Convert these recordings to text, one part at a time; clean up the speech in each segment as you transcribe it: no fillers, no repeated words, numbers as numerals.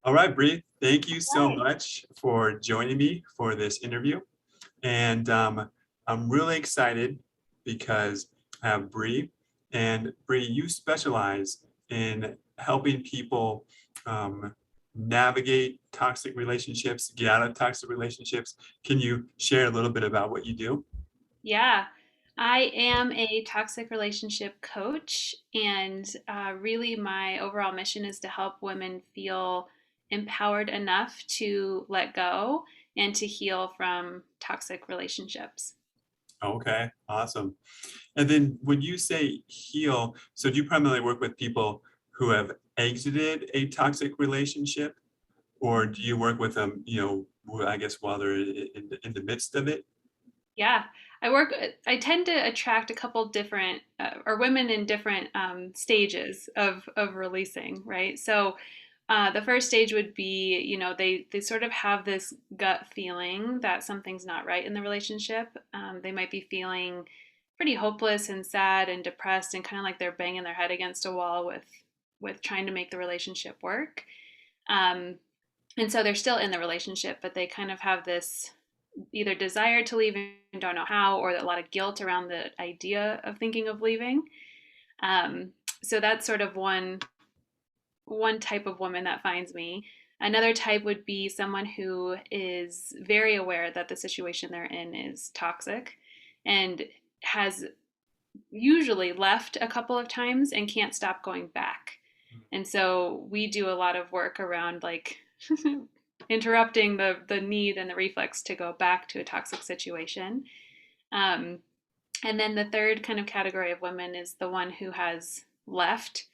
All right, Bree, thank you so Right. much for joining me for this interview. And I'm really excited because I have Bree. And Bree, you specialize in helping people um, navigate toxic relationships, get out of toxic relationships. Can you share a little bit about what you do? Yeah. I am a toxic relationship coach, and really my overall mission is to help women feel empowered enough to let go and to heal from toxic relationships. Okay, awesome. And then when you say heal, so do you primarily work with people who have exited a toxic relationship, or do you work with them, I guess while they're in the midst of it? Yeah, I tend to attract a couple different, or women in different stages of releasing, right? So, the first stage would be, they sort of have this gut feeling that something's not right in the relationship. They might be feeling pretty hopeless and sad and depressed, and kind of like they're banging their head against a wall with trying to make the relationship work. Um, and so they're still in the relationship, but they kind of have this either desire to leave and don't know how, or a lot of guilt around the idea of thinking of leaving. Um, so that's sort of one type of woman that finds me. Another type would be someone who is very aware that the situation they're in is toxic and has usually left a couple of times and can't stop going back. And so we do a lot of work around like interrupting the need and the reflex to go back to a toxic situation. Um, and then the third kind of category of women is the one who has left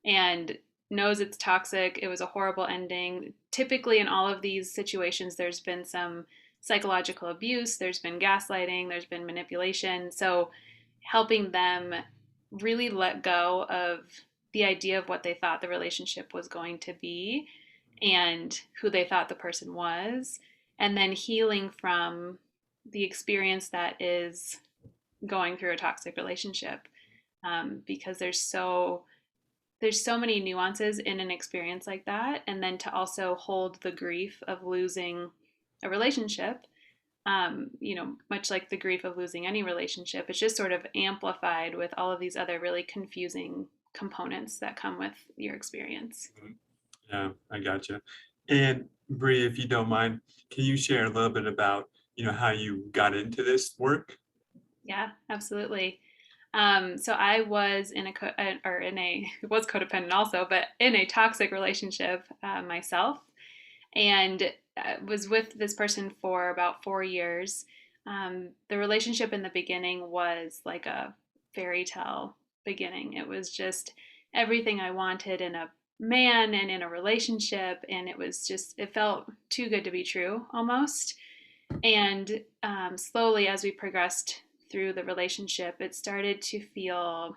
and knows it's toxic. It was a horrible ending. Typically, in all of these situations, there's been some psychological abuse, there's been gaslighting, there's been manipulation. So, helping them really let go of the idea of what they thought the relationship was going to be and who they thought the person was, and then healing from the experience that is going through a toxic relationship, because there's so many nuances in an experience like that, and then to also hold the grief of losing a relationship, much like the grief of losing any relationship, it's just sort of amplified with all of these other really confusing components that come with your experience. Mhm. Yeah, I gotcha. And Bree, if you don't mind, can you share a little bit about, how you got into this work? Yeah, absolutely. So I was in or in a was codependent also, but in a toxic relationship myself, and was with this person for about 4 years. The relationship in the beginning was like a fairy tale beginning. It was just everything I wanted in a man and in a relationship, and it felt too good to be true almost. And slowly, as we progressed through the relationship, it started to feel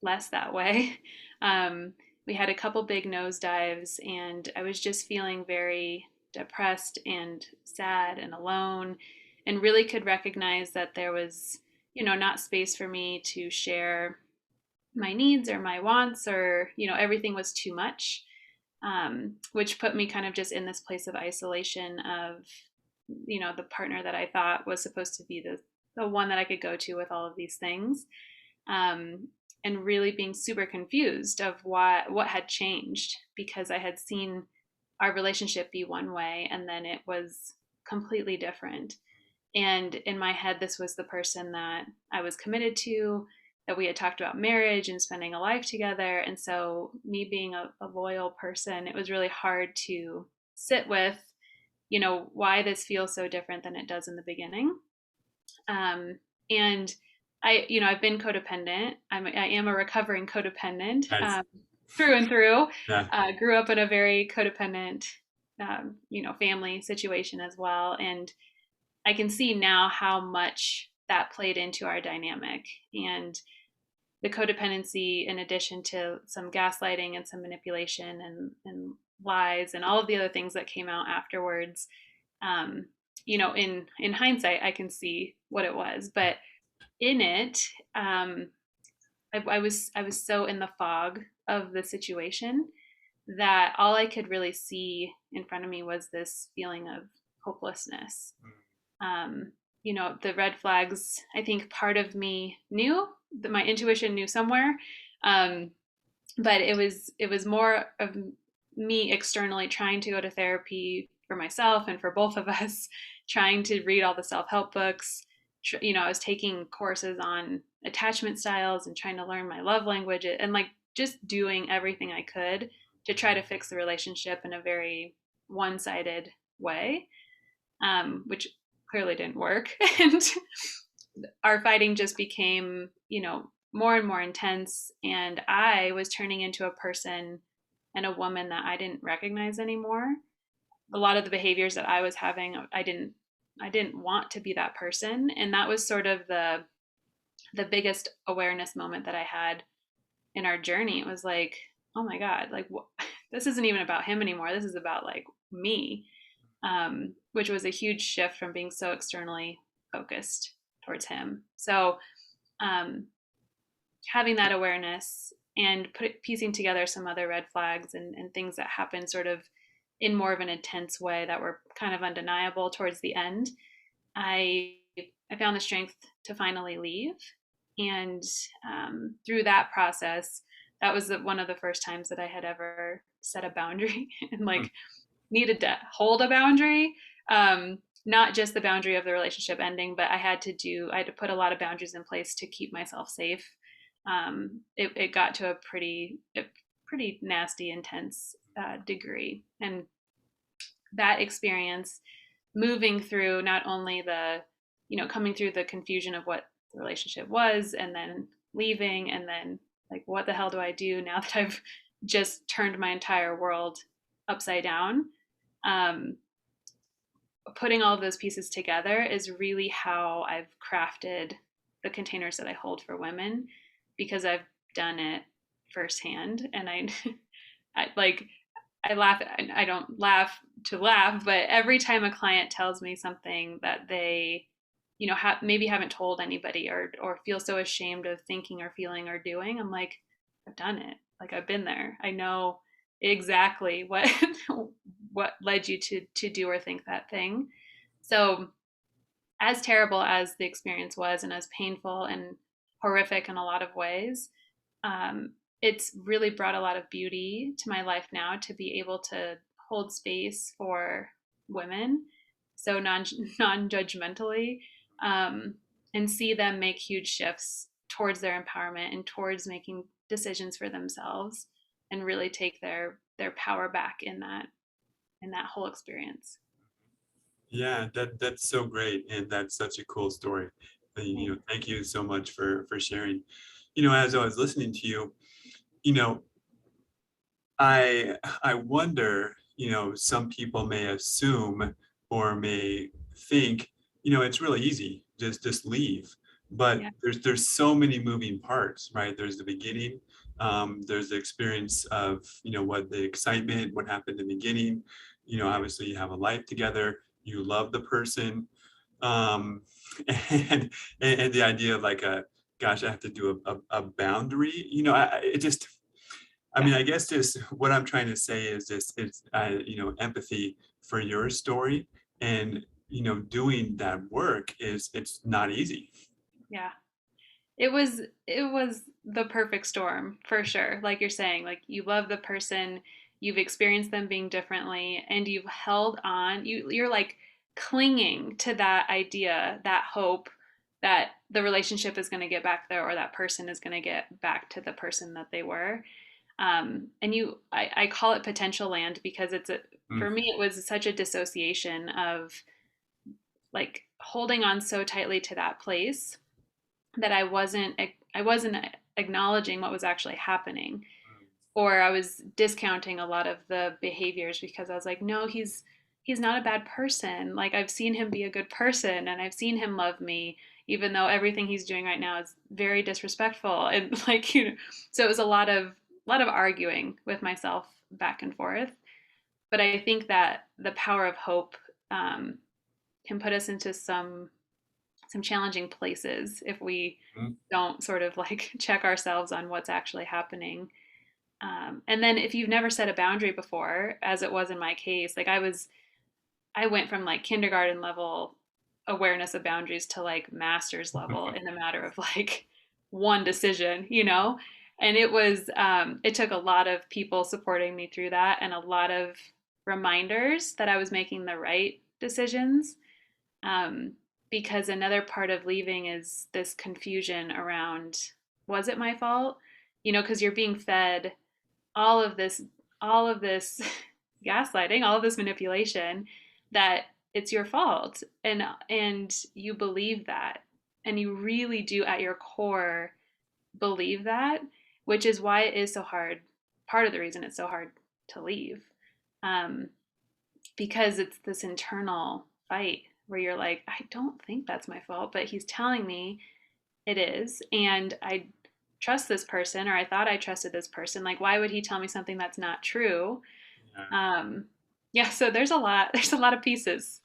less that way. Um, we had a couple big nosedives, and I was just feeling very depressed and sad and alone, and really could recognize that there was, not space for me to share my needs or my wants, or, everything was too much, which put me kind of just in this place of isolation of, the partner that I thought was supposed to be the one that I could go to with all of these things. Um, and really being super confused of what had changed, because I had seen our relationship be one way and then it was completely different. And in my head, this was the person that I was committed to, that we had talked about marriage and spending a life together. And so, me being a loyal person, it was really hard to sit with, why this feels so different than it does in the beginning. And I've been codependent. I am a recovering codependent, Nice. through and through. Yeah. Grew up in a very codependent, family situation as well. And I can see now how much that played into our dynamic. And the codependency, in addition to some gaslighting and some manipulation and lies and all of the other things that came out afterwards, um, in hindsight, I can see what it was. But in it, I was so in the fog of the situation that all I could really see in front of me was this feeling of hopelessness. Um, the red flags, I think part of me knew, that my intuition knew somewhere. Um, but it was more of me externally trying to go to therapy for myself and for both of us, trying to read all the self-help books. I was taking courses on attachment styles and trying to learn my love language, and like just doing everything I could to try to fix the relationship in a very one-sided way, which clearly didn't work. And our fighting just became, more and more intense. And I was turning into a person and a woman that I didn't recognize anymore. A lot of the behaviors that I was having, I didn't want to be that person. And that was sort of the biggest awareness moment that I had in our journey. It was like, oh my God, like this isn't even about him anymore. This is about like me, which was a huge shift from being so externally focused towards him. So um, having that awareness and piecing together some other red flags and things that happened sort of in more of an intense way that were kind of undeniable towards the end, I I found the strength to finally leave. And through that process, that was one of the first times that I had ever set a boundary and like needed to hold a boundary. Not just the boundary of the relationship ending, but I had to put a lot of boundaries in place to keep myself safe. It got to a pretty nasty, intense degree. And that experience, moving through not only coming through the confusion of what the relationship was, and then leaving, and then like, what the hell do I do now that I've just turned my entire world upside down? Um, Putting all of those pieces together is really how I've crafted the containers that I hold for women, because I've done it firsthand. And I like, I laugh. I don't laugh to laugh, but every time a client tells me something that they, maybe haven't told anybody, or feel so ashamed of thinking or feeling or doing, I'm like, I've done it. Like, I've been there. I know exactly what what led you to do or think that thing. So, as terrible as the experience was, and as painful and horrific in a lot of ways, it's really brought a lot of beauty to my life now to be able to hold space for women so non-judgmentally, um, and see them make huge shifts towards their empowerment and towards making decisions for themselves, and really take their power back in that whole experience. Yeah, that's so great, and that's such a cool story. Thank you so much for sharing. As I was listening to you, you know, I wonder, some people may assume or may think, it's really easy, just leave. But Yeah. there's so many moving parts, right? There's the beginning, there's the experience of, what the excitement, what happened in the beginning. Obviously you have a life together, you love the person, um, and and the idea of like gosh, I have to do a boundary. It just I Yeah. mean, I guess just what I'm trying to say is just it's empathy for your story, and doing that work it's not easy. Yeah. It was the perfect storm for sure. Like you're saying, like, you love the person, you've experienced them being differently, and you've held on. You're like clinging to that idea, that hope that the relationship is going to get back there, or that person is going to get back to the person that they were. And I call it potential land, because Mm, for me, it was such a dissociation of like holding on so tightly to that place that I wasn't acknowledging what was actually happening, or I was discounting a lot of the behaviors, because I was like, no, he's not a bad person. Like, I've seen him be a good person, and I've seen him love me, even though everything he's doing right now is very disrespectful. And like, so it was a lot of arguing with myself back and forth. But I think that the power of hope, um, can put us into some challenging places if we mm, don't sort of like check ourselves on what's actually happening. And then if you've never set a boundary before, as it was in my case, like I went from like kindergarten level awareness of boundaries to like master's level in a matter of like one decision, you know? And it took a lot of people supporting me through that and a lot of reminders that I was making the right decisions. Um, because another part of leaving is this confusion around, was it my fault? You know, because you're being fed all of this all of this gaslighting, all of this manipulation that it's your fault, and you believe that, and you really do at your core believe that, which is why it is so hard, part of the reason it's so hard to leave, um, because it's this internal fight where you're like, I don't think that's my fault, but he's telling me it is, and I trust this person, or I thought I trusted this person. Like, why would he tell me something that's not true? Yeah. Um, yeah, so there's a lot. There's a lot of pieces.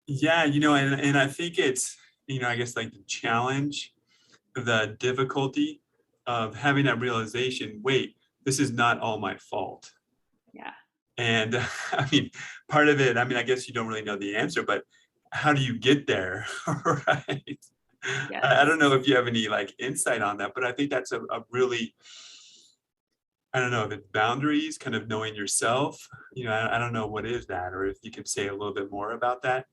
Yeah, and I think it's, I guess like the challenge, the difficulty of having that realization, wait, this is not all my fault. Yeah. And I mean, part of it, I mean, I guess you don't really know the answer, but how do you get there? Right. I Yes. don't know if you have any like insight on that, but I think that's a really, I don't know if it's boundaries, kind of knowing yourself. I don't know what is that, or if you could say a little bit more about that.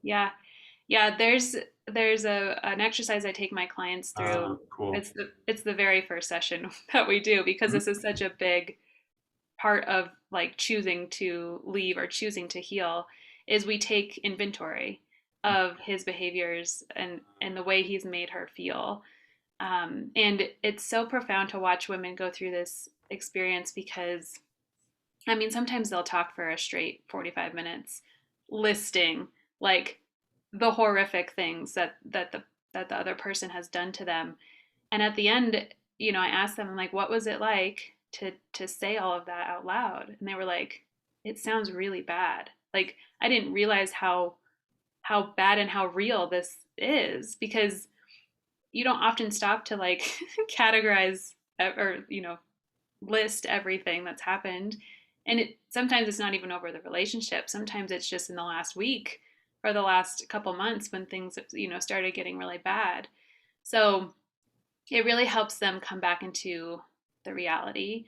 Yeah. Yeah. There's an exercise I take my clients through. Cool. It's the very first session that we do because Mhm. this is such a big part of like choosing to leave or choosing to heal is we take inventory of his behaviors and the way he's made her feel. And it's so profound to watch women go through this experience because, I mean, sometimes they'll talk for a straight 45 minutes, listing like the horrific things that the other person has done to them. And at the end, I asked them, I'm like, what was it like to say all of that out loud? And they were like, it sounds really bad. Like I didn't realize how bad and how real this is because you don't often stop to like categorize or list everything that's happened, and it sometimes it's not even over the relationship, sometimes it's just in the last week or the last couple months when things started getting really bad. So it really helps them come back into the reality.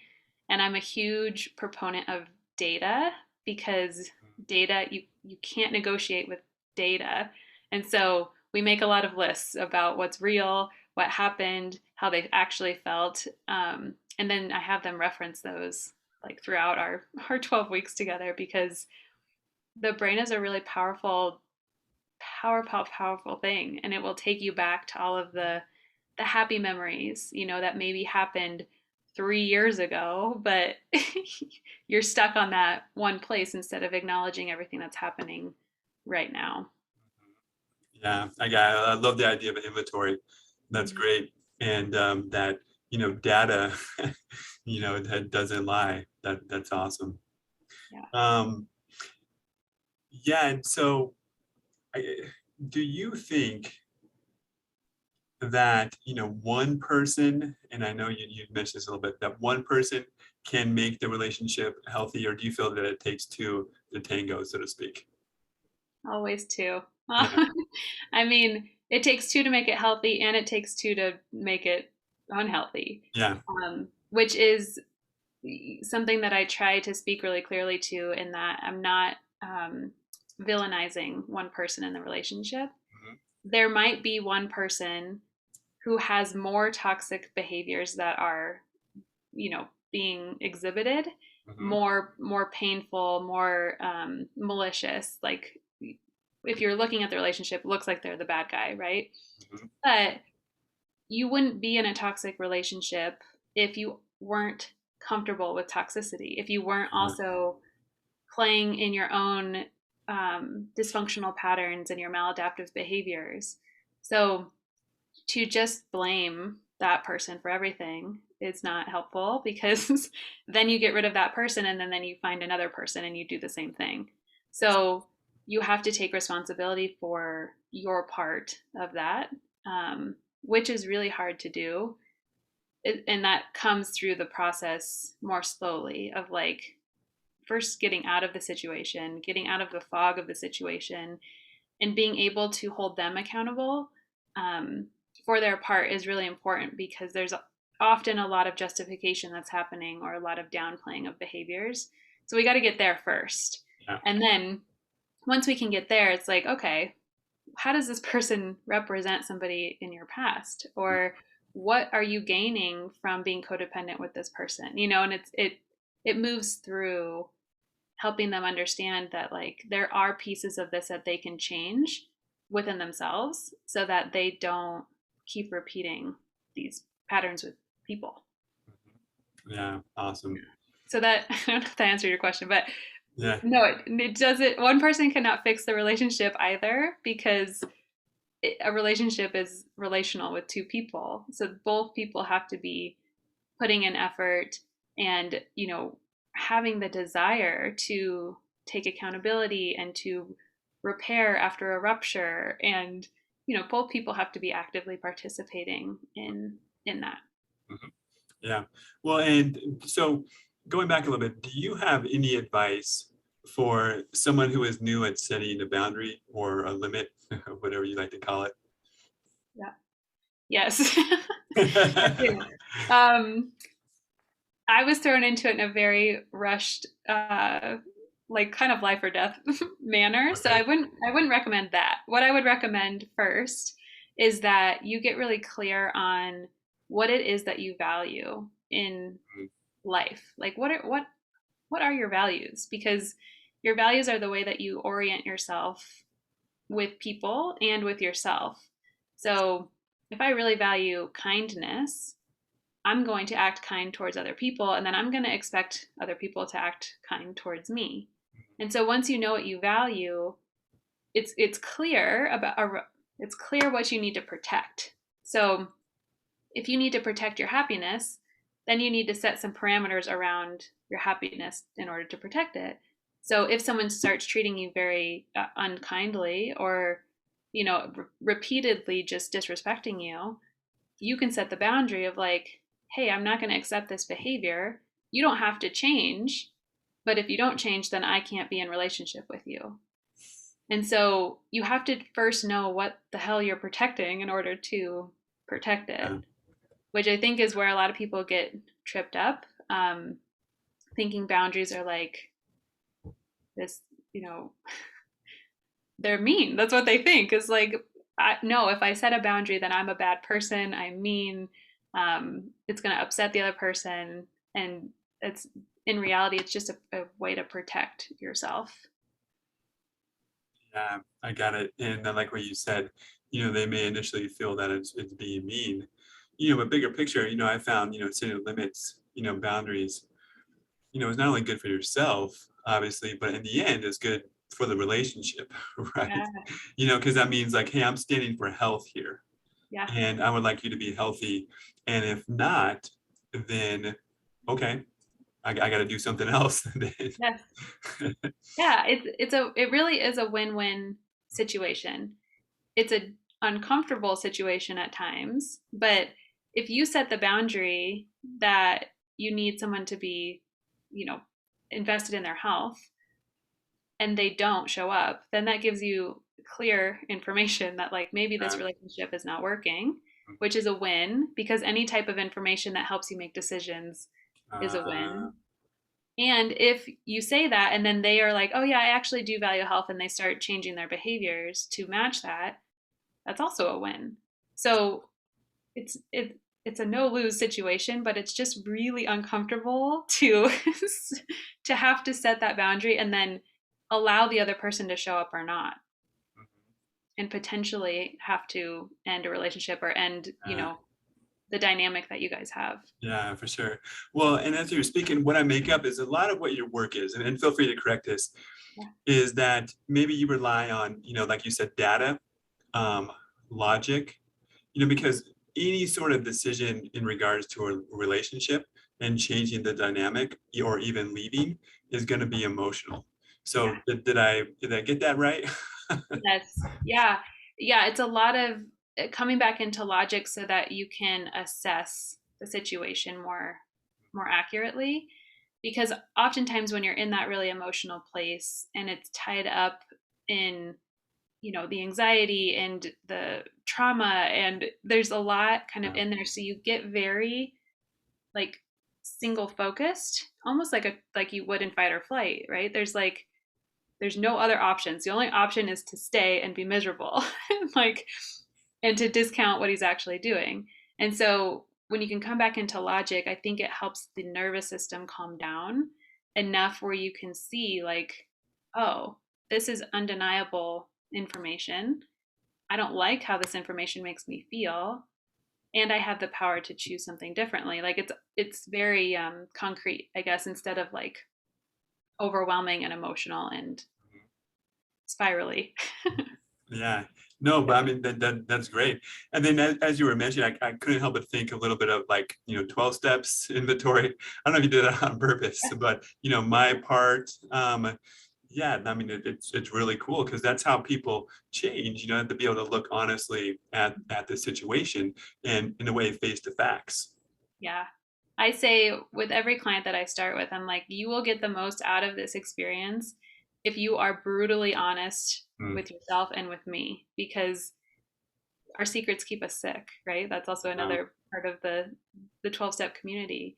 And I'm a huge proponent of data because data, you can't negotiate with data. And so we make a lot of lists about what's real, what happened, how they actually felt. And then I have them reference those like throughout our 12 weeks together because the brain is a really powerful thing, and it will take you back to all of the happy memories, that maybe happened 3 years ago, but you're stuck on that one place instead of acknowledging everything that's happening right now. Yeah, I love the idea of an inventory. That's Mhm. great. And that, data, that doesn't lie. That's awesome. Yeah. Um, yeah, and so I, do you think that, one person, and I know you mentioned this a little bit, that one person can make the relationship healthy, or do you feel that it takes two to tango, so to speak? Always two. Yeah, I mean, it takes two to make it healthy, and it takes two to make it unhealthy, yeah. which is something that I try to speak really clearly to, in that I'm not villainizing one person in the relationship. Mhm, There might be one person who has more toxic behaviors that are, being exhibited, mhm, more painful, more malicious. Like if you're looking at the relationship, it looks like they're the bad guy, right? mhm. But you wouldn't be in a toxic relationship if you weren't comfortable with toxicity, if you weren't Yeah, also playing in your own dysfunctional patterns and your maladaptive behaviors. So to just blame that person for everything is not helpful because then you get rid of that person, and then you find another person and you do the same thing. So you have to take responsibility for your part of that, which is really hard to do. and that comes through the process more slowly of like first getting out of the situation, getting out of the fog of the situation, and being able to hold them accountable um, for their part is really important because there's often a lot of justification that's happening or a lot of downplaying of behaviors. So we got to get there first. Yeah. And then once we can get there, it's like, okay, how does this person represent somebody in your past? Or what are you gaining from being codependent with this person? And it moves through helping them understand that like there are pieces of this that they can change within themselves so that they don't keep repeating these patterns with people. Yeah. Awesome. So that I don't know if that answered your question, but Yeah. no, it doesn't. One person cannot fix the relationship either because a relationship is relational with two people. So both people have to be putting in effort and, having the desire to take accountability and to repair after a rupture. And, both people have to be actively participating in that. Mhm. Yeah. Well, and so going back a little bit, do you have any advice for someone who is new at setting a boundary or a limit, whatever you like to call it? Yeah. Yes. I do. Um, I was thrown into it in a very rushed, like kind of life or death manner. So Okay. I wouldn't recommend that. What I would recommend first is that you get really clear on what it is that you value in Mm. life. Like what are your values? Because your values are the way that you orient yourself with people and with yourself. So if I really value kindness, I'm going to act kind towards other people, and then I'm going to expect other people to act kind towards me. And so once you know what you value, it's clear it's clear what you need to protect. So if you need to protect your happiness, then you need to set some parameters around your happiness in order to protect it. So if someone starts treating you very unkindly or repeatedly just disrespecting you, you can set the boundary of like, hey, I'm not going to accept this behavior. You don't have to change, but if you don't change, then I can't be in relationship with you. And so you have to first know what the hell you're protecting in order to protect it, Yeah. which I think is where a lot of people get tripped up, thinking boundaries are like this, you know, they're mean. That's what they think. Is like, no, if I set a boundary, then I'm a bad person. I'm mean. It's going to upset the other person, and it's in reality, it's just a way to protect yourself. Yeah, I got it. And I like what you said, they may initially feel that it's being mean, but bigger picture, I found, setting limits, boundaries, is not only good for yourself, obviously, but in the end, it's good for the relationship, right? Yeah, Because that means like, hey, I'm standing for health here, yeah, and I would like you to be healthy. And if not, then okay, I got to do something else. Then. yes, yeah. It really is a win-win situation. It's a uncomfortable situation at times, but if you set the boundary that you need someone to be, you know, invested in their health and they don't show up, then that gives you clear information that like maybe this Uh, relationship is not working, which is a win because any type of information that helps you make decisions is a uh, win. And if you say that and then they are like, "Oh yeah, I actually do value health," and they start changing their behaviors to match that, that's also a win. So it's a no lose situation, but it's just really uncomfortable to to have to set that boundary and then allow the other person to show up or not, and potentially have to end a relationship or end, uh, the dynamic that you guys have. yeah, for sure. Well, and as you're speaking, what I make up is a lot of what your work is, and feel free to correct this, Yeah. is that maybe you rely on, like you said, data, um, logic, because any sort of decision in regards to a relationship and changing the dynamic or even leaving is going to be emotional. Yeah. So did I get that right? Yes. Yeah. It's a lot of coming back into logic so that you can assess. the situation more accurately, because oftentimes when you're in that really emotional place and it's tied up in, the anxiety and the trauma, and there's a lot kind of Yeah. in there, so you get very like single focused, almost like you would in fight or flight, right? There's no other options. The only option is to stay and be miserable, like, and to discount what he's actually doing. And so when you can come back into logic, I think it helps the nervous system calm down enough where you can see, like, oh, this is undeniable information. I don't like how this information makes me feel, and I have the power to choose something differently. Like, it's very concrete, I guess, instead of like overwhelming and emotional and spirally. Yeah. No, but I mean that's great. And then as you were mentioning, I couldn't help but think a little bit of like, 12 steps inventory. I don't know if you did that on purpose, but my part, yeah, I mean it's really cool because that's how people change, to be able to look honestly at the situation and in a way face the facts. Yeah. I say with every client that I start with, I'm like, you will get the most out of this experience if you are brutally honest Mm, with yourself and with me, because our secrets keep us sick, right? That's also yeah. another part of the 12-step community.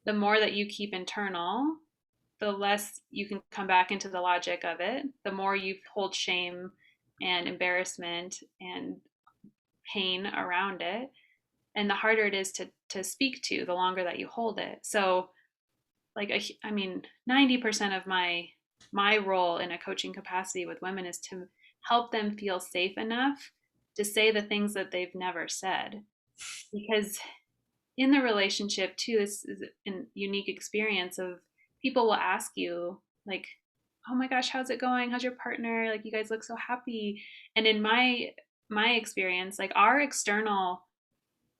The more that you keep internal, the less you can come back into the logic of it, the more you hold shame and embarrassment and pain around it, and the harder it is to speak to the longer that you hold it. So like, I mean, 90% of my role in a coaching capacity with women is to help them feel safe enough to say the things that they've never said, because in the relationship too, this is a unique experience of people will ask you, like, oh my gosh, how's it going, how's your partner, like, you guys look so happy. And in my experience, like, our external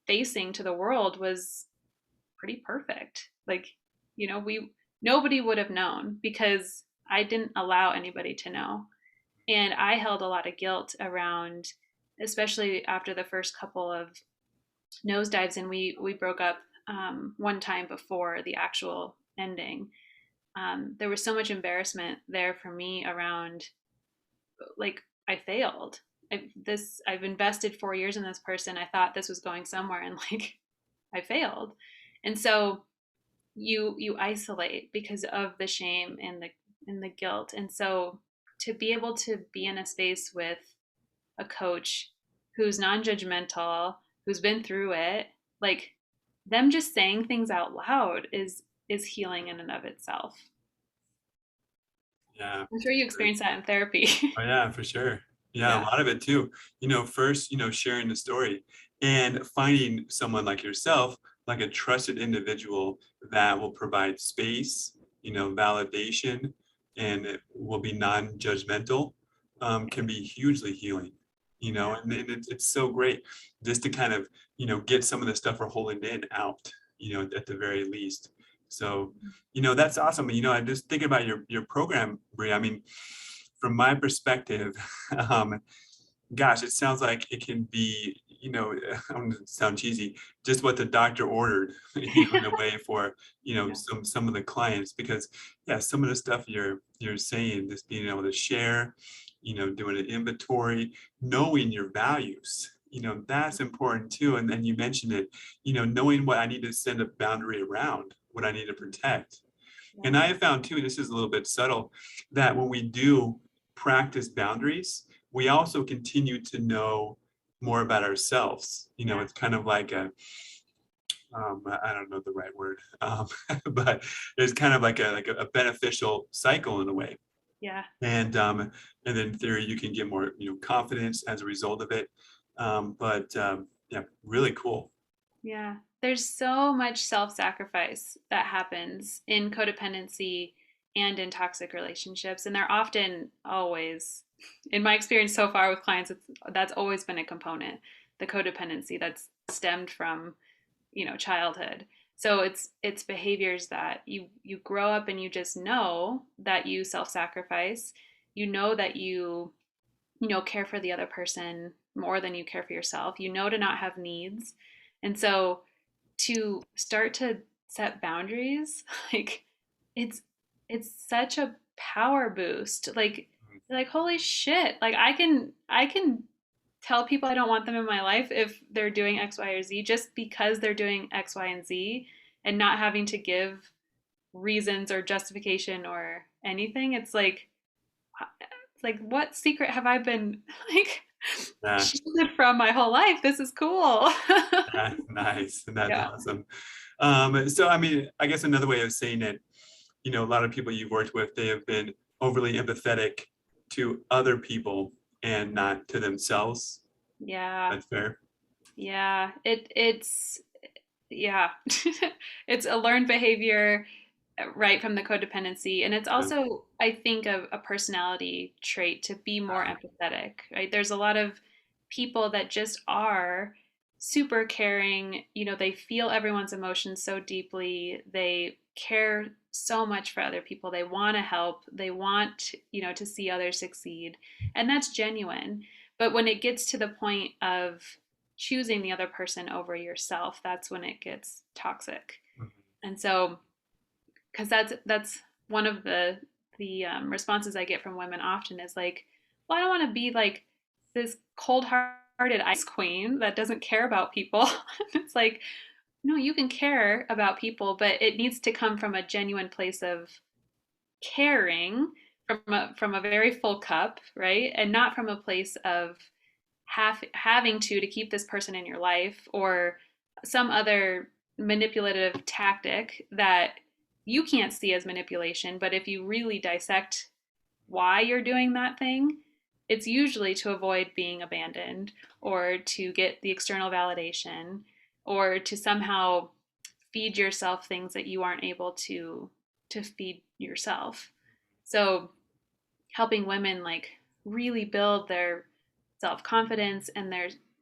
facing to the world was pretty perfect. Like, we nobody would have known because I didn't allow anybody to know. And I held a lot of guilt around, especially after the first couple of nosedives, and we broke up one time before the actual ending. There was so much embarrassment there for me around, like, I failed. I've invested 4 years in this person. I thought this was going somewhere, and like, I failed. And so you isolate because of the shame and the guilt. And so to be able to be in a space with a coach who's non-judgmental, who's been through it, like, them just saying things out loud is healing in and of itself. Yeah. I'm sure you experience that in therapy. Oh yeah, for sure. Yeah, a Yeah. lot of it too. First, sharing the story and finding someone like yourself, like a trusted individual that will provide space, validation, and it will be non-judgmental, can be hugely healing. Yeah. And it's so great just to kind of, get some of the stuff we're holding in out, at the very least. So, that's awesome. I'm just thinking about your program, Brie. I mean, from my perspective, um, gosh, it sounds like it can be, I don't want to sound cheesy, just what the doctor ordered, in a way for, Yeah. some of the clients, because yeah, some of the stuff you're saying, just being able to share, doing an inventory, knowing your values, that's important too. And then you mentioned it, knowing what I need to send a boundary around, what I need to protect. Yeah. And I have found too, and this is a little bit subtle, that when we do practice boundaries, we also continue to know more about ourselves. Yeah. It's kind of like I don't know the right word, but it's kind of like a beneficial cycle in a way. Yeah. And then in theory, you can get more, confidence as a result of it. But yeah, really cool. Yeah. There's so much self-sacrifice that happens in codependency and in toxic relationships. And they're often always, in my experience so far with clients, that's always been a component, the codependency that's stemmed from, childhood. So it's behaviors that you grow up and you just know that you self-sacrifice. You know that care for the other person more than you care for yourself. You know to not have needs. And so to start to set boundaries, like it's it's such a power boost. Like holy shit. Like I can tell people I don't want them in my life if they're doing X, Y, or Z just because they're doing X, Y, and Z and not having to give reasons or justification or anything. It's like what secret have I been like Yeah, shielded from my whole life? This is cool. yeah, nice. That's Yeah. awesome. So I mean, I guess another way of saying it, a lot of people you've worked with, they have been overly empathetic to other people and not to themselves. Yeah. That's fair. Yeah. It's yeah. It's a learned behavior right from the codependency. And it's Yeah. also, I think, a personality trait to be more empathetic, right? There's a lot of people that just are super caring. They feel everyone's emotions so deeply. They care so much for other people. They want to help. They want, to see others succeed. And that's genuine. But when it gets to the point of choosing the other person over yourself, that's when it gets toxic. Mhm. And so because that's one of the responses I get from women often is like, well, I don't want to be like this cold-hearted ice queen that doesn't care about people. It's like, no, you can care about people, but it needs to come from a genuine place of caring from a very full cup, right? And not from a place of having to keep this person in your life or some other manipulative tactic that you can't see as manipulation, but if you really dissect why you're doing that thing, it's usually to avoid being abandoned or to get the external validation or to somehow feed yourself things that you aren't able to feed yourself. So helping women like really build their self-confidence and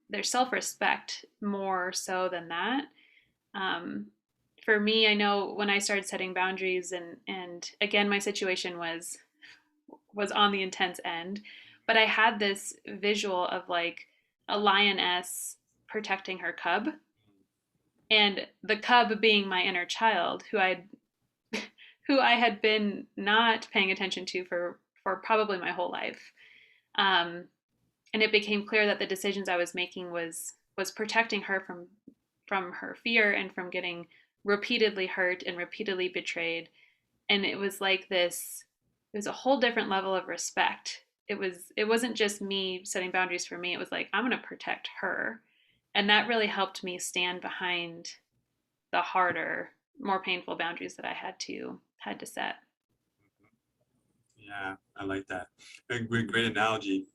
their self-respect more so than that. um, for me, I know when I started setting boundaries, and again my situation was on the intense end, but I had this visual of like a lioness protecting her cub, and the cub being my inner child who I had been not paying attention to for probably my whole life. um, and it became clear that the decisions I was making was protecting her from her fear and from getting repeatedly hurt and repeatedly betrayed. And it was like this, it was a whole different level of respect. It wasn't just me setting boundaries for me. It was like I'm going to protect her. And that really helped me stand behind the harder, more painful boundaries that I had to set. Yeah, I like that. A great analogy.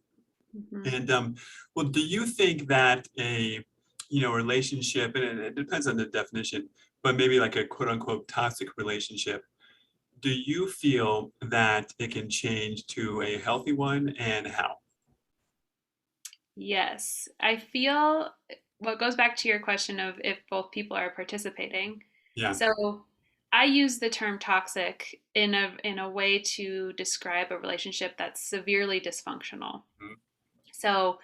Mm-hmm. And well, do you think that a relationship, and it depends on the definition, but maybe like a quote unquote toxic relationship, do you feel that it can change to a healthy one, and how? Yes, I feel what goes back to your question of if both people are participating. Yeah. So I use the term toxic in a way to describe a relationship that's severely dysfunctional. Mhm. So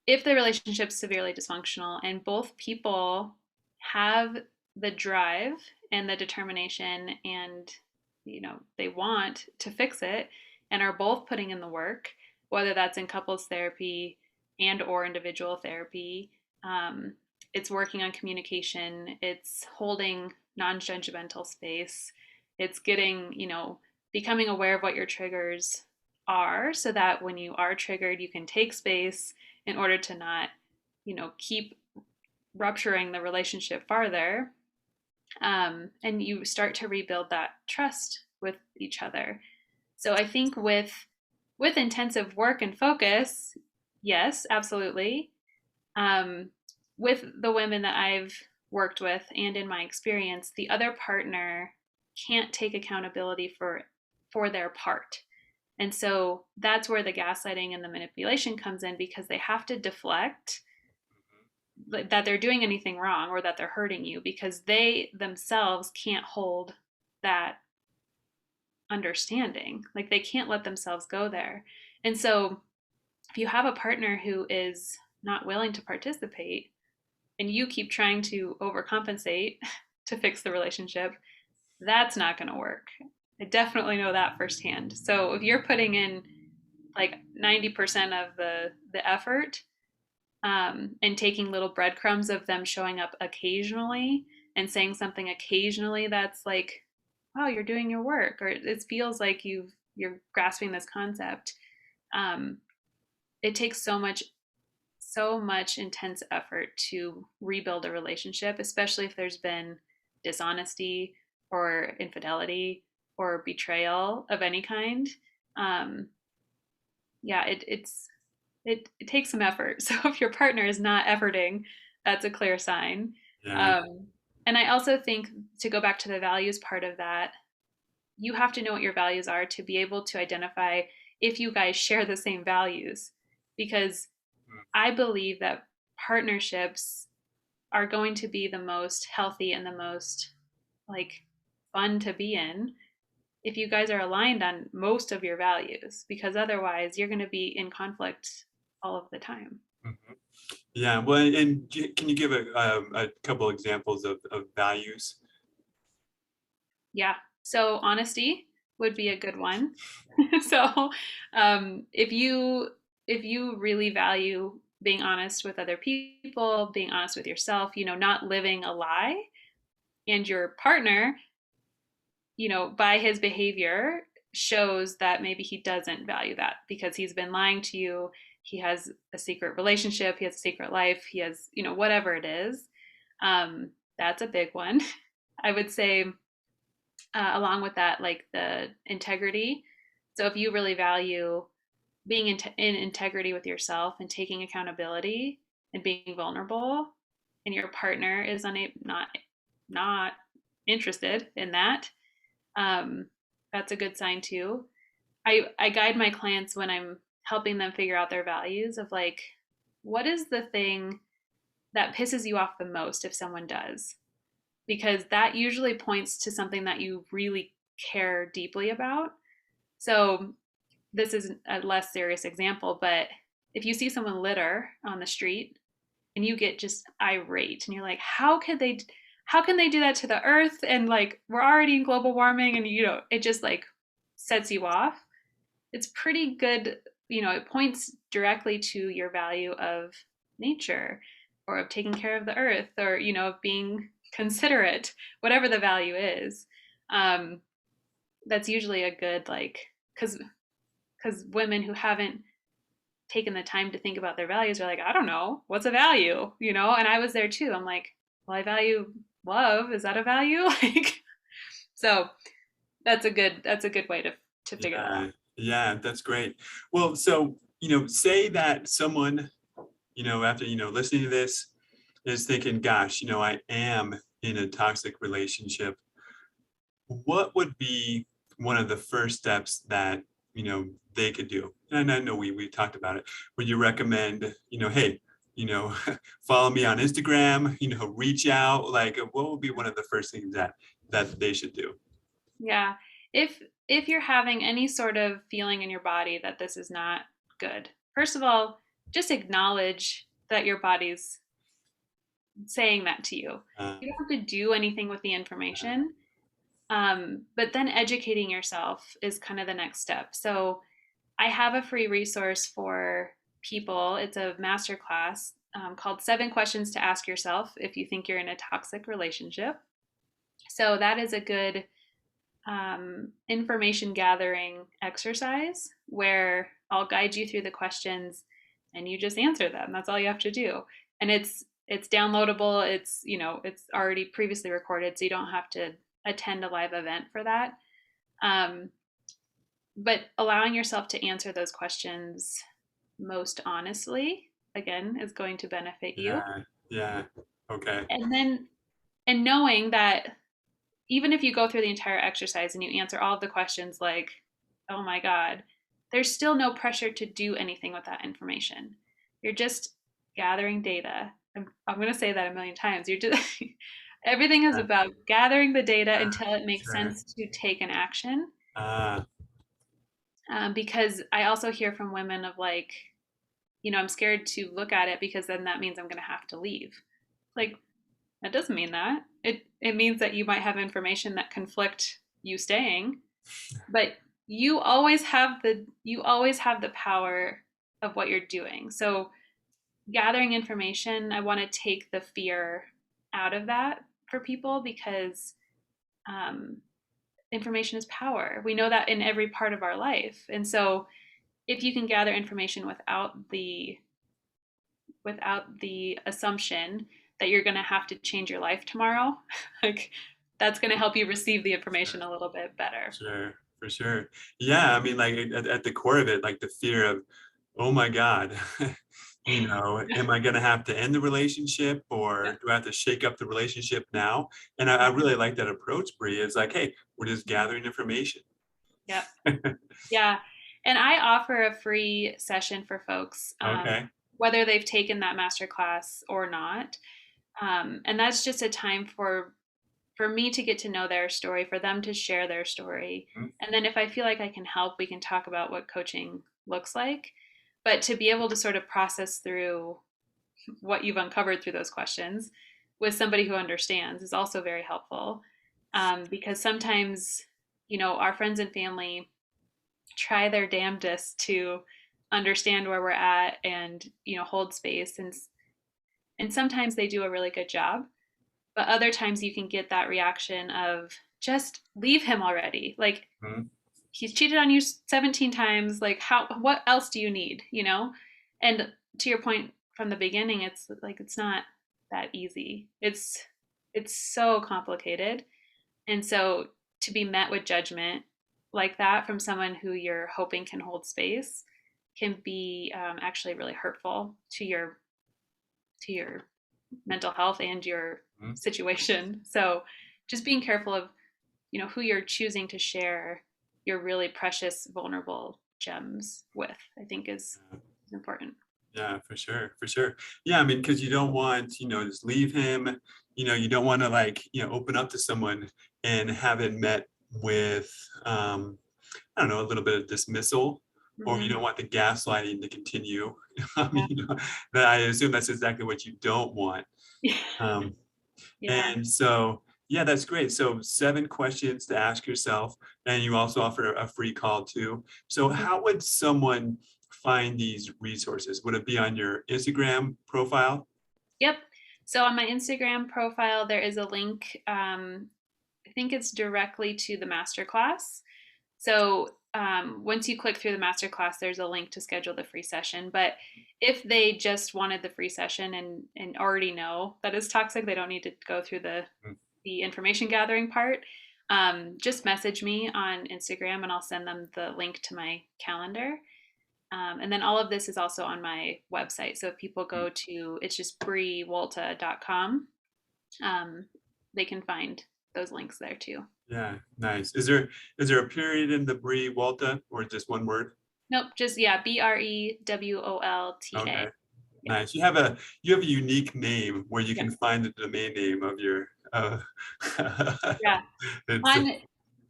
if the relationship's severely dysfunctional and both people have the drive and the determination and they want to fix it and are both putting in the work, whether that's in couples therapy and or individual therapy, um, it's working on communication, it's holding non-judgmental space, it's getting becoming aware of what your triggers are so that when you are triggered you can take space in order to not, keep rupturing the relationship farther. And you start to rebuild that trust with each other. So I think with intensive work and focus, yes, absolutely. Um, with the women that I've worked with and in my experience, the other partner can't take accountability for their part. And so that's where the gaslighting and the manipulation comes in because they have to deflect that they're doing anything wrong or that they're hurting you because they themselves can't hold that understanding. Like they can't let themselves go there. And so if you have a partner who is not willing to participate, and you keep trying to overcompensate to fix the relationship, that's not going to work. I definitely know that firsthand. So if you're putting in like 90% of the effort, and taking little breadcrumbs of them showing up occasionally and saying something occasionally that's like, "Oh, you're doing your work," or it feels like you're grasping this concept. Um, it takes so much intense effort to rebuild a relationship, especially if there's been dishonesty or infidelity or betrayal of any kind. Um, yeah, it takes some effort. So if your partner is not efforting, that's a clear sign. Yeah. Um, and I also think, to go back to the values part of that, you have to know what your values are to be able to identify if you guys share the same values. Because I believe that partnerships are going to be the most healthy and the most like fun to be in if you guys are aligned on most of your values, because otherwise you're going to be in conflict all of the time. Mhm. Yeah. Well, and can you give a couple examples of values? Yeah. So honesty would be a good one. So if you really value being honest with other people, being honest with yourself, not living a lie, and your partner, by his behavior shows that maybe he doesn't value that because he's been lying to you, he has a secret relationship, he has a secret life, he has, whatever it is. That's a big one. I would say, along with that, like the integrity. So if you really value being in integrity with yourself and taking accountability and being vulnerable, and your partner is not interested in that, um, that's a good sign too. I guide my clients when I'm helping them figure out their values of like, what is the thing that pisses you off the most if someone does? Because that usually points to something that you really care deeply about. So this is a less serious example, but if you see someone litter on the street and you get just irate and you're like, how can they do that to the earth, and like we're already in global warming, and it just like sets you off. It's pretty good. It points directly to your value of nature, or of taking care of the earth, or of being considerate, whatever the value is. um, that's usually a good, like, because women who haven't taken the time to think about their values are like, I don't know, what's a value, and I was there too. I'm like, well, I value love. Is that a value? Like, so that's a good way to figure that out. Yeah. Yeah, that's great. Well, so, say that someone, after, listening to this is thinking, gosh, I am in a toxic relationship. What would be one of the first steps that, they could do? And I know we talked about it. Would you recommend, hey, follow me on Instagram, reach out? Like, what would be one of the first things that they should do? Yeah. If you're having any sort of feeling in your body that this is not good, first of all, just acknowledge that your body's saying that to you. Uh, You don't have to do anything with the information. But then educating yourself is kind of the next step. So I have a free resource for people. It's a masterclass, called 7 Questions to Ask Yourself If You Think You're in a Toxic Relationship. So that is a good information gathering exercise where I'll guide you through the questions and you just answer them. That's all you have to do. And it's downloadable. It's already previously recorded, so you don't have to attend a live event for that. Um, but allowing yourself to answer those questions most honestly, again, is going to benefit you. yeah, yeah. Okay. And then, and knowing that even if you go through the entire exercise and you answer all of the questions like, oh my God, there's still no pressure to do anything with that information. You're just gathering data. I'm going to say that a million times. You're just, everything is Yeah, about gathering the data until it makes sure. sense to take an action. Uh, Because I also hear from women of like, I'm scared to look at it because then that means I'm going to have to leave. Like, that doesn't mean that. It means that you might have information that conflict you staying, but you always have the power of what you're doing. So gathering information, I want to take the fear out of that for people because um, information is power. We know that in every part of our life. And so if you can gather information without the assumption that you're going to have to change your life tomorrow, like that's going to help you receive the information a little bit better. Sure, for sure. Yeah, I mean, like at the core of it, like the fear of, oh my God, am I gonna have to end the relationship Yeah. or do I have to shake up the relationship now? And I really like that approach, Bree. It's like, hey, we're just gathering information. Yep. Yeah. And I offer a free session for folks, Okay. whether they've taken that master class or not. And that's just a time for me to get to know their story, for them to share their story. Mhm. And then if I feel like I can help, we can talk about what coaching looks like. But to be able to sort of process through what you've uncovered through those questions with somebody who understands is also very helpful. Because sometimes, our friends and family try their damnedest to understand where we're at and, hold space. And sometimes they do a really good job. But other times you can get that reaction of just leave him already. Like Mhm. he's cheated on you 17 times. Like what else do you need, And to your point from the beginning, it's like it's not that easy. It's so complicated. And so to be met with judgment like that from someone who you're hoping can hold space can be actually really hurtful to your mental health and your Mhm. situation. So just being careful of, who you're choosing to share your really precious, vulnerable gems with, I think is important. Yeah, for sure, for sure. Yeah, I mean, because you don't want, just leave him. You don't want to like, open up to someone and have it met with, I don't know, a little bit of dismissal, or you Mm-hmm. don't want the gaslighting to continue. I mean, Yeah. that I assume that's exactly what you don't want. Um, Yeah. and so, yeah, that's great. So 7 questions to ask yourself, and you also offer a free call too. So Mhm. how would someone find these resources? Would it be on your Instagram profile? Yep. So on my Instagram profile, there is a link. I think it's directly to the masterclass. So once you click through the masterclass, there's a link to schedule the free session. But if they just wanted the free session and already know that it's toxic, they don't need to go through the information gathering part. Just message me on Instagram and I'll send them the link to my calendar. And then all of this is also on my website. So if people go to, it's just briewolta.com, um, they can find those links there too. Yeah, nice. Is there a period in the Brie Walta or just one word? Nope, just yeah, BREWOLTA. Okay, Yeah, nice. You have a unique name where you yeah, can find the domain name of your yeah. it's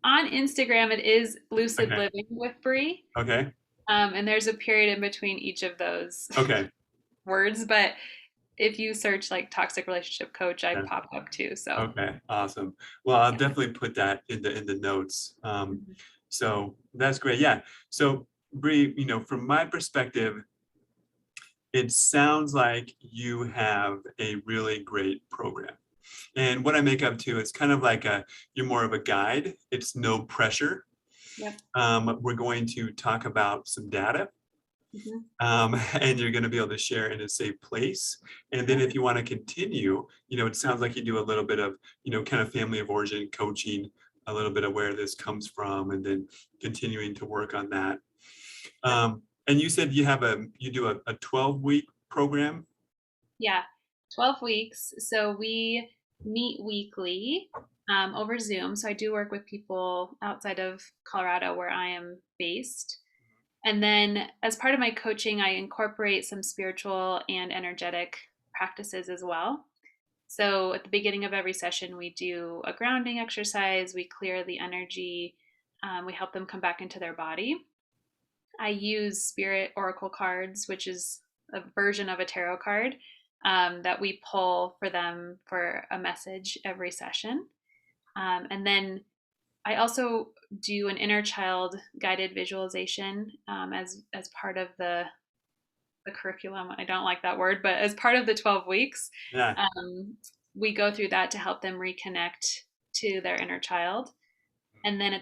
On Instagram, it is Lucid okay. Living with Bree, Okay. and there's a period in between each of those Okay. words. But if you search like toxic relationship coach, I Yeah. pop up too. So Okay. Awesome. Well, I'll yeah. definitely put that in the notes. Mhm. So that's great. Yeah. So Bree, from my perspective, it sounds like you have a really great program. And what I make up to, it's kind of like you're more of a guide. It's no pressure. Yep. We're going to talk about some data, Hmm. and you're going to be able to share in a safe place. And then Yep. if you want to continue, it sounds like you do a little bit of, kind of family of origin coaching, a little bit of where this comes from, and then continuing to work on that. Yep. And you said you do a 12-week program. Yeah. 12 weeks. So we meet weekly over Zoom. So I do work with people outside of Colorado where I am based. And then as part of my coaching, I incorporate some spiritual and energetic practices as well. So at the beginning of every session, we do a grounding exercise, we clear the energy, we help them come back into their body. I use spirit oracle cards, which is a version of a tarot card that we pull for them for a message every session. And then I also do an inner child guided visualization as part of the curriculum. I don't like that word, but as part of the 12 weeks, Yeah. um, we go through that to help them reconnect to their inner child. And then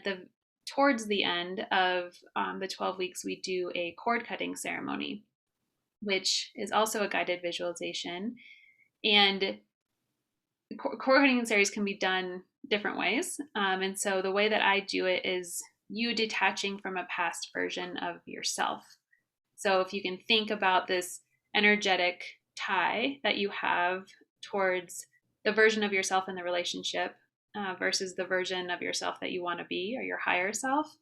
towards the end of the 12 weeks, we do a cord cutting ceremony, which is also a guided visualization. And cord cutting series can be done different ways. And so the way that I do it is you detaching from a past version of yourself. So if you can think about this energetic tie that you have towards the version of yourself in the relationship versus the version of yourself that you want to be or your higher self,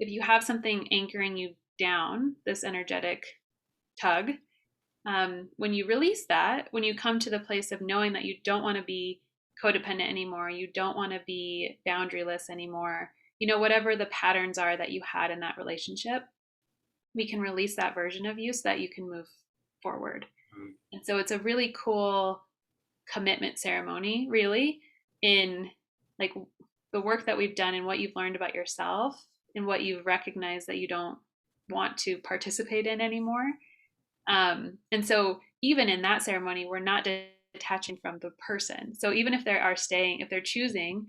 if you have something anchoring you down, this energetic tug, when you release that, when you come to the place of knowing that you don't want to be codependent anymore, you don't want to be boundaryless anymore, whatever the patterns are that you had in that relationship, we can release that version of you so that you can move forward. Mm. And so it's a really cool commitment ceremony, really, in like the work that we've done and what you've learned about yourself and what you've recognized that you don't want to participate in anymore. And so even in that ceremony, we're not detaching from the person. So even if if they're choosing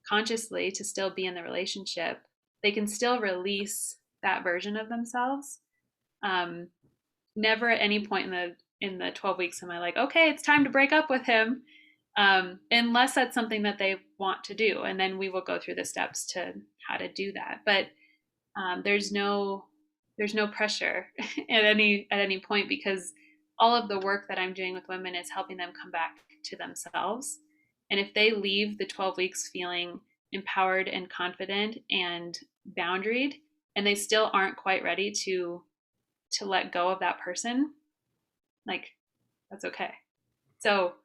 consciously to still be in the relationship, they can still release that version of themselves. Um, Never at any point in the 12 weeks am I like, okay, it's time to break up with him, unless that's something that they want to do, and then we will go through the steps to how to do that. But there's no pressure at any point, because all of the work that I'm doing with women is helping them come back to themselves. And if they leave the 12 weeks feeling empowered and confident and boundaried, and they still aren't quite ready to let go of that person, like, that's okay. So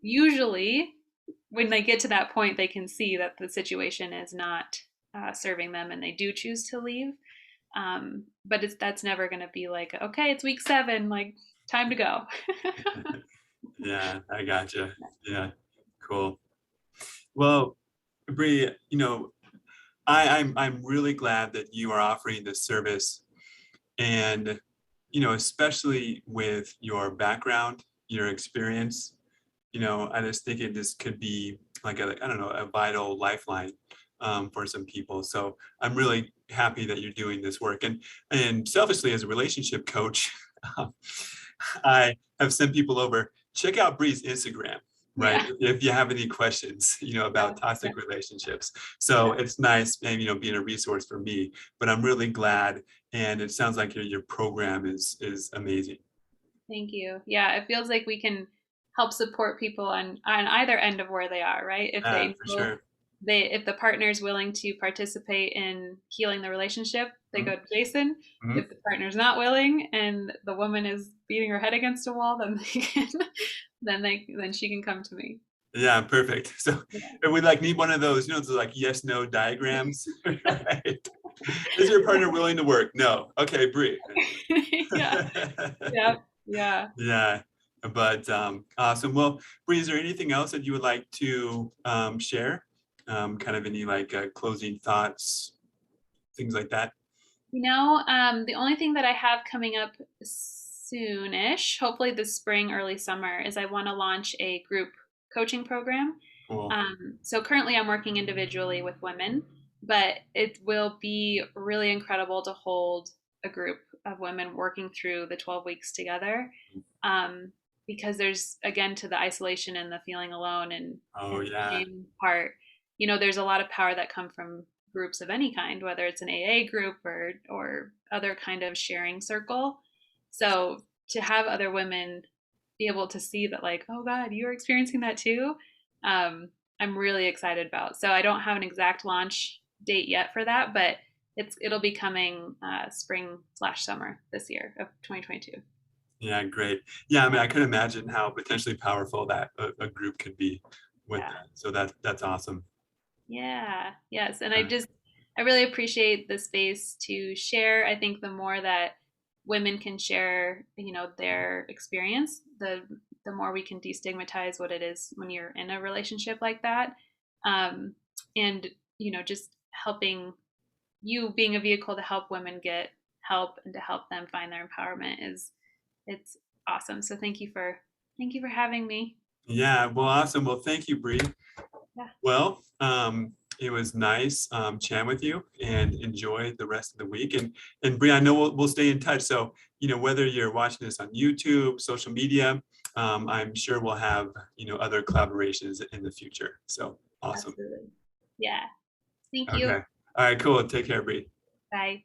usually when they get to that point, they can see that the situation is not serving them and they do choose to leave. But that's never going to be like, okay, it's week 7, like, time to go. Yeah, I gotcha. Yeah, cool. Well, Bree, I'm really glad that you are offering this service, and especially with your background, your experience. I just think this could be like I don't know, a vital lifeline for some people. So I'm really happy that you're doing this work. And selfishly, as a relationship coach, I have sent people over, check out Bree's Instagram, right? Yeah. If you have any questions, Yeah. about Yeah. toxic relationships. So Yeah. it's nice, and being a resource for me. But I'm really glad, and it sounds like your program is amazing. Thank you. Yeah, it feels like we can help support people on either end of where they are, right? If they For know sure. if the partner is willing to participate in healing the relationship, they Mhm. go to Jason. Mhm. If the partner's not willing and the woman is beating her head against a wall, then they can then she can come to me. Yeah, perfect. So Yeah. if we like need one of those, those like yes, no diagrams, right? Is your partner willing to work? No. Okay, Bree. Yeah. Yeah. Yeah. Yeah, but awesome. Well, Bree, is there anything else that you would like to share? Kind of any like closing thoughts, things like that? The only thing that I have coming up soonish, hopefully this spring, early summer, is I want to launch a group coaching program. Cool. So currently I'm working individually with women, but it will be really incredible to hold a group of women working through the 12 weeks together. Um, because there's, again, to the isolation and the feeling alone Oh and the yeah. shame part, there's a lot of power that come from groups of any kind, whether it's an AA group or other kind of sharing circle. So to have other women be able to see that, like, oh God, you're experiencing that too, um, I'm really excited about. So I don't have an exact launch date yet for that, but it'll be coming spring/summer this year of 2022. Yeah, great. Yeah, I mean, Yeah, I could imagine how potentially powerful that a group could be with yeah, that. So that's awesome. yeah, yes. And Uh, I really appreciate the space to share. I think the more that women can share, their experience, the more we can destigmatize what it is when you're in a relationship like that. Um, and, just helping you being a vehicle to help women get help and to help them find their empowerment it's awesome. So thank you for having me. Yeah, well, awesome. Well, thank you, Bree. Yeah. Well, it was nice chatting with you, and enjoy the rest of the week. And Bree, I know we'll stay in touch. So, whether you're watching this on YouTube, social media, I'm sure we'll have, other collaborations in the future. So awesome. Absolutely. Yeah. Thank you. Okay. All right, cool. Take care, Bree. Bye.